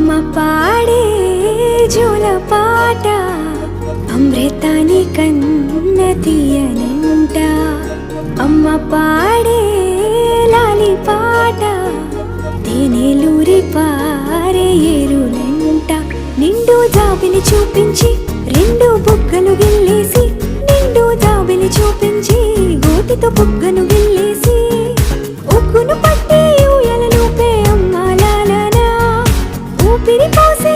అమ్మ పాడే జోల పాట అమృతాని కన్న తీయనంట. అమ్మ పాడే లాలి పాట తేనెలూరి పారే ఏరులంట. నిండు జాబిలి చూపించి రెండు బుగ్గలు గిల్లేసి, నిండు జాబిలి చూపించి గోటితో బుగ్గను గిల్లేసి, ఉగ్గును పట్టి ఊయలలోపే అమ్మ లాలనా ఊపిరి పోసే